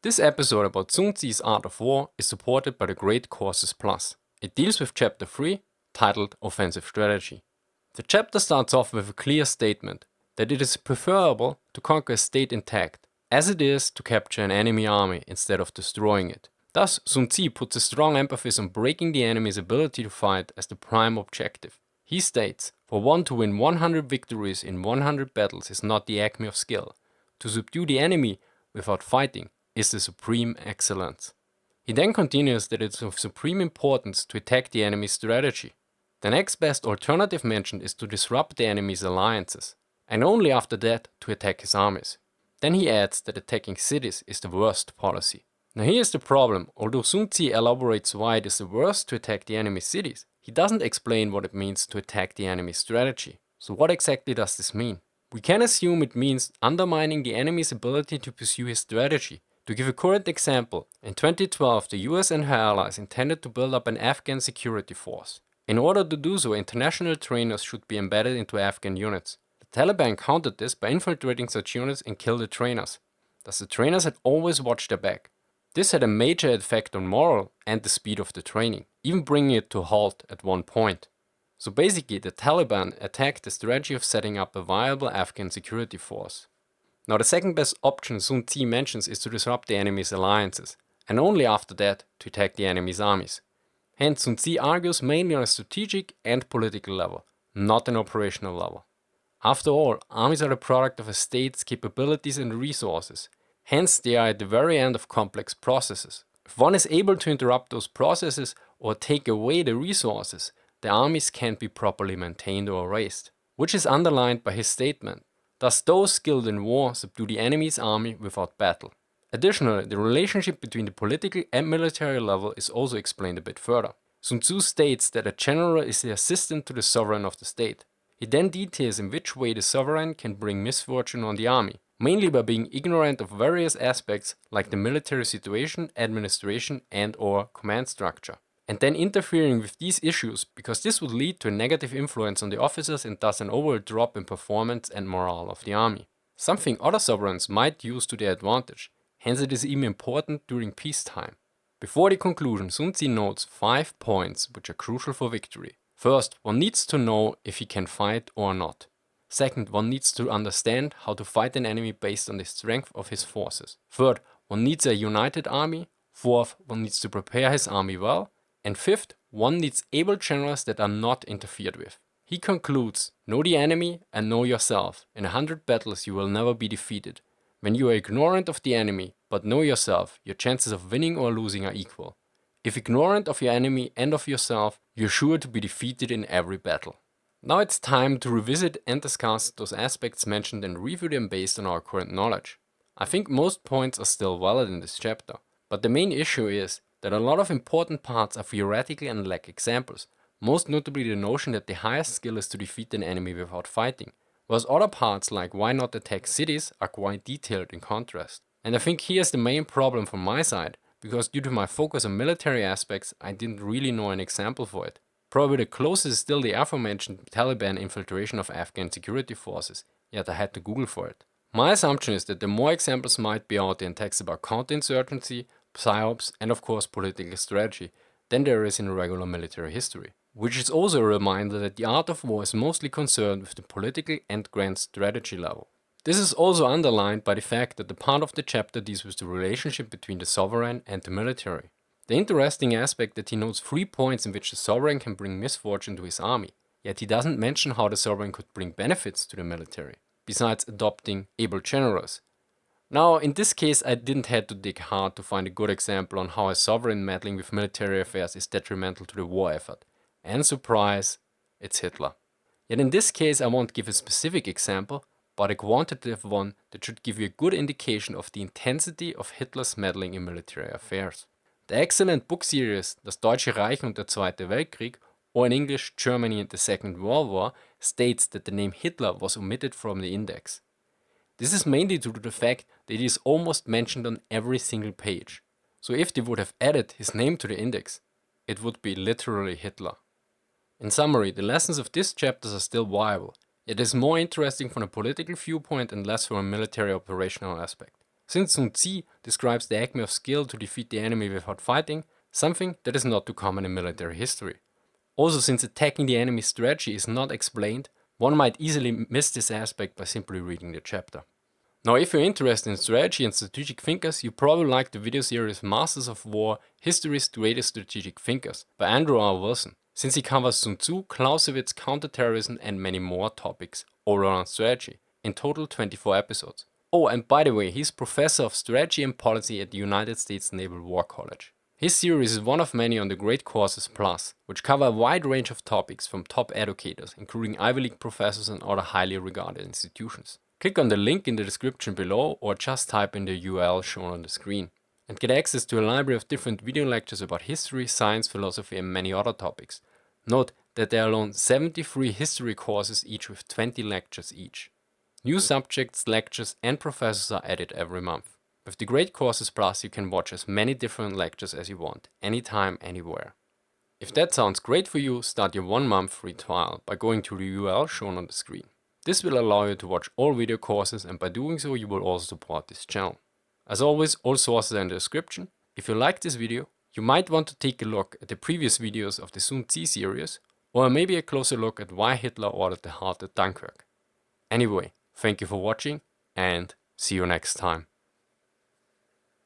This episode about Sun Tzu's Art of War is supported by the Great Courses Plus. It deals with Chapter 3, titled Offensive Strategy. The chapter starts off with a clear statement that it is preferable to conquer a state intact, as it is to capture an enemy army instead of destroying it. Thus, Sun Tzu puts a strong emphasis on breaking the enemy's ability to fight as the prime objective. He states, for one to win 100 victories in 100 battles is not the acme of skill. To subdue the enemy without fighting is the supreme excellence. He then continues that it's of supreme importance to attack the enemy's strategy. The next best alternative mentioned is to disrupt the enemy's alliances, and only after that to attack his armies. Then he adds that attacking cities is the worst policy. Now here's the problem: although Sun Tzu elaborates why it is the worst to attack the enemy's cities, he doesn't explain what it means to attack the enemy's strategy. So what exactly does this mean? We can assume it means undermining the enemy's ability to pursue his strategy. To give a current example, in 2012 the US and her allies intended to build up an Afghan security force. In order to do so, international trainers should be embedded into Afghan units. The Taliban countered this by infiltrating such units and killed the trainers. Thus the trainers had always watched their back. This had a major effect on morale and the speed of the training, even bringing it to a halt at one point. So basically the Taliban attacked the strategy of setting up a viable Afghan security force. Now the second best option Sun Tzu mentions is to disrupt the enemy's alliances, and only after that to attack the enemy's armies. Hence Sun Tzu argues mainly on a strategic and political level, not an operational level. After all, armies are the product of a state's capabilities and resources. Hence they are at the very end of complex processes. If one is able to interrupt those processes or take away the resources, the armies can't be properly maintained or raised, which is underlined by his statement. Thus those skilled in war subdue the enemy's army without battle. Additionally, the relationship between the political and military level is also explained a bit further. Sun Tzu states that a general is the assistant to the sovereign of the state. He then details in which way the sovereign can bring misfortune on the army, mainly by being ignorant of various aspects like the military situation, administration and/or command structure, and then interfering with these issues because this would lead to a negative influence on the officers and thus an overall drop in performance and morale of the army. Something other sovereigns might use to their advantage, hence it is even important during peacetime. Before the conclusion, Sun Tzu notes 5 points which are crucial for victory. First, one needs to know if he can fight or not. Second, one needs to understand how to fight an enemy based on the strength of his forces. Third, one needs a united army. Fourth, one needs to prepare his army well. And fifth, one needs able generals that are not interfered with. He concludes, know the enemy and know yourself. In 100 battles you will never be defeated. When you are ignorant of the enemy but know yourself, your chances of winning or losing are equal. If ignorant of your enemy and of yourself, you're sure to be defeated in every battle. Now it's time to revisit and discuss those aspects mentioned and review them based on our current knowledge. I think most points are still valid in this chapter, but the main issue is that a lot of important parts are theoretical and lack examples, most notably the notion that the highest skill is to defeat an enemy without fighting, whereas other parts like why not attack cities are quite detailed in contrast. And I think here's the main problem from my side, because due to my focus on military aspects I didn't really know an example for it. Probably the closest is still the aforementioned Taliban infiltration of Afghan security forces, yet I had to Google for it. My assumption is that the more examples might be out there in texts about counterinsurgency, psyops and of course political strategy than there is in regular military history. Which is also a reminder that the art of war is mostly concerned with the political and grand strategy level. This is also underlined by the fact that the part of the chapter deals with the relationship between the sovereign and the military. The interesting aspect that he notes 3 points in which the sovereign can bring misfortune to his army, yet he doesn't mention how the sovereign could bring benefits to the military, besides adopting able generals. Now, in this case, I didn't have to dig hard to find a good example on how a sovereign meddling with military affairs is detrimental to the war effort. And surprise, it's Hitler. Yet in this case, I won't give a specific example, but a quantitative one that should give you a good indication of the intensity of Hitler's meddling in military affairs. The excellent book series Das Deutsche Reich und der Zweite Weltkrieg, or in English Germany and the Second World War, states that the name Hitler was omitted from the index. This is mainly due to the fact that it is almost mentioned on every single page. So if they would have added his name to the index, it would be literally Hitler. In summary, the lessons of this chapter are still viable. It is more interesting from a political viewpoint and less from a military operational aspect. since Sun Tzu describes the acme of skill to defeat the enemy without fighting, something that is not too common in military history. Also, since attacking the enemy's strategy is not explained, one might easily miss this aspect by simply reading the chapter. Now, if you're interested in strategy and strategic thinkers, you probably like the video series Masters of War, History's Greatest Strategic Thinkers by Andrew R. Wilson, since he covers Sun Tzu, Clausewitz, counterterrorism and many more topics all around strategy, in total 24 episodes. Oh, and by the way, he's professor of strategy and policy at the United States Naval War College. His series is one of many on the Great Courses Plus, which cover a wide range of topics from top educators, including Ivy League professors and other highly regarded institutions. Click on the link in the description below or just type in the URL shown on the screen and get access to a library of different video lectures about history, science, philosophy and many other topics. Note that there are alone 73 history courses each with 20 lectures each. New subjects, lectures and professors are added every month. With the Great Courses Plus you can watch as many different lectures as you want, anytime, anywhere. If that sounds great for you, start your 1 month free trial by going to the URL shown on the screen. This will allow you to watch all video courses and by doing so you will also support this channel. As always, all sources are in the description. If you liked this video, you might want to take a look at the previous videos of the Sun Tzu series or maybe a closer look at why Hitler ordered the heart at Dunkirk. Anyway, thank you for watching and see you next time.